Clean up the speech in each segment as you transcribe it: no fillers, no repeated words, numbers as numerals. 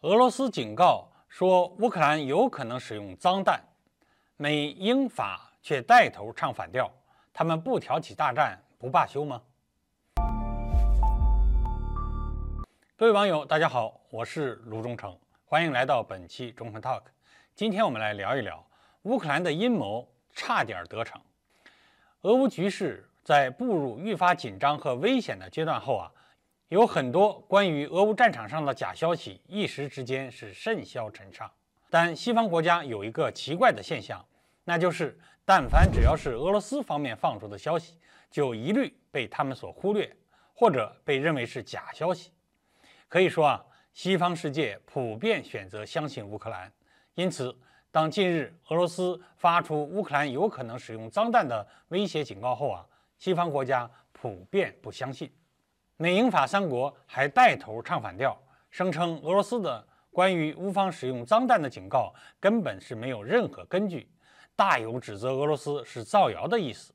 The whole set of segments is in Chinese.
俄罗斯警告说乌克兰有可能使用脏弹，美、英、法却带头唱反调，他们不挑起大战不罢休吗？各位网友，大家好，我是卢忠诚，欢迎来到本期忠诚 Talk。今天我们来聊一聊乌克兰的阴谋差点得逞。俄乌局势在步入愈发紧张和危险的阶段后有很多关于俄乌战场上的假消息，一时之间是甚嚣尘上。但西方国家有一个奇怪的现象，那就是但凡只要是俄罗斯方面放出的消息，就一律被他们所忽略，或者被认为是假消息。可以说西方世界普遍选择相信乌克兰。因此，当近日俄罗斯发出乌克兰有可能使用脏弹的威胁警告后西方国家普遍不相信。美、英、法三国还带头唱反调，声称俄罗斯的关于乌方使用脏弹的警告根本是没有任何根据，大有指责俄罗斯是造谣的意思。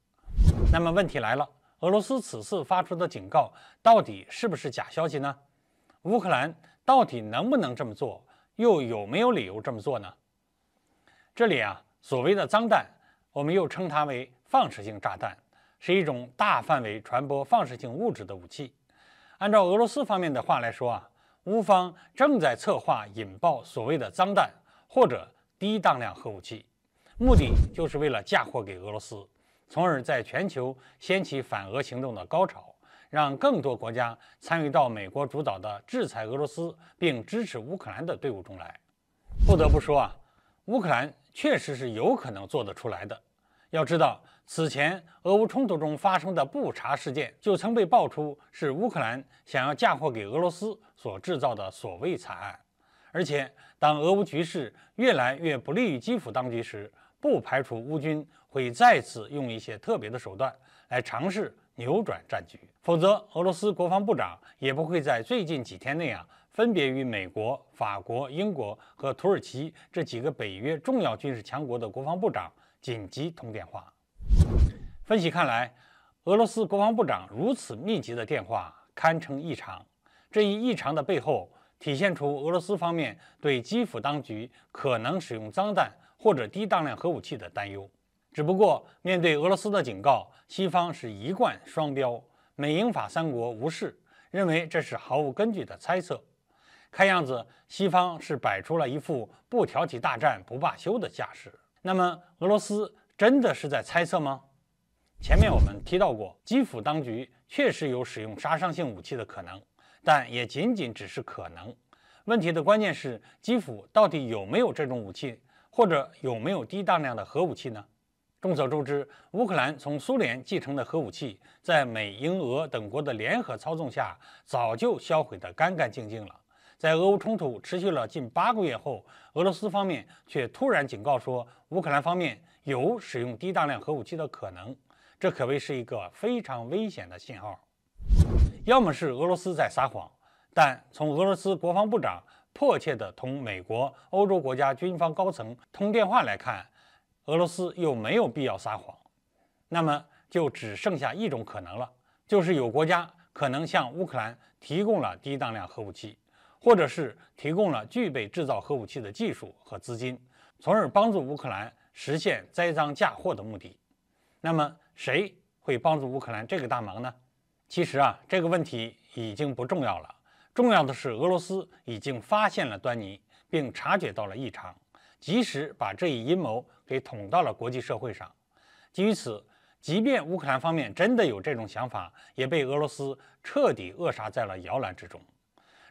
那么问题来了，俄罗斯此次发出的警告到底是不是假消息呢？乌克兰到底能不能这么做，又有没有理由这么做呢？这里所谓的脏弹，我们又称它为放射性炸弹，是一种大范围传播放射性物质的武器。按照俄罗斯方面的话来说乌方正在策划引爆所谓的脏弹或者低当量核武器，目的就是为了嫁祸给俄罗斯，从而在全球掀起反俄行动的高潮，让更多国家参与到美国主导的制裁俄罗斯并支持乌克兰的队伍中来。不得不说乌克兰确实是有可能做得出来的。要知道，此前俄乌冲突中发生的布查事件就曾被爆出是乌克兰想要嫁祸给俄罗斯所制造的所谓惨案。而且，当俄乌局势越来越不利于基辅当局时，不排除乌军会再次用一些特别的手段来尝试扭转战局。否则，俄罗斯国防部长也不会在最近几天内分别与美国、法国、英国和土耳其这几个北约重要军事强国的国防部长紧急通电话。分析看来，俄罗斯国防部长如此密集的电话堪称异常。这一异常的背后，体现出俄罗斯方面对基辅当局可能使用脏弹或者低当量核武器的担忧。只不过，面对俄罗斯的警告，西方是一贯双标，美、英、法三国无视，认为这是毫无根据的猜测。看样子，西方是摆出了一副不挑起大战不罢休的架势。那么，俄罗斯真的是在猜测吗？前面我们提到过，基辅当局确实有使用杀伤性武器的可能，但也仅仅只是可能。问题的关键是，基辅到底有没有这种武器，或者有没有低当量的核武器呢？众所周知，乌克兰从苏联继承的核武器，在美、英、俄等国的联合操纵下，早就销毁得干干净净了。在俄乌冲突持续了近8个月后，俄罗斯方面却突然警告说，乌克兰方面有使用低当量核武器的可能，这可谓是一个非常危险的信号。要么是俄罗斯在撒谎，但从俄罗斯国防部长迫切地同美国、欧洲国家军方高层通电话来看，俄罗斯又没有必要撒谎。那么就只剩下一种可能了，就是有国家可能向乌克兰提供了低当量核武器，或者是提供了具备制造核武器的技术和资金，从而帮助乌克兰实现栽赃嫁祸的目的。那么谁会帮助乌克兰这个大忙呢？其实这个问题已经不重要了，重要的是俄罗斯已经发现了端倪，并察觉到了异常，及时把这一阴谋给捅到了国际社会上。基于此，即便乌克兰方面真的有这种想法，也被俄罗斯彻底扼杀在了摇篮之中。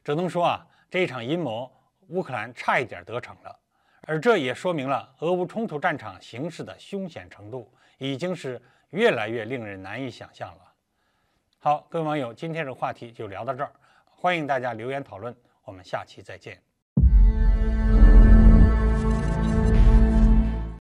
只能说这一场阴谋，乌克兰差一点得逞了，而这也说明了俄乌冲突战场形势的凶险程度已经是越来越令人难以想象了。好，各位网友，今天这个话题就聊到这儿，欢迎大家留言讨论，我们下期再见。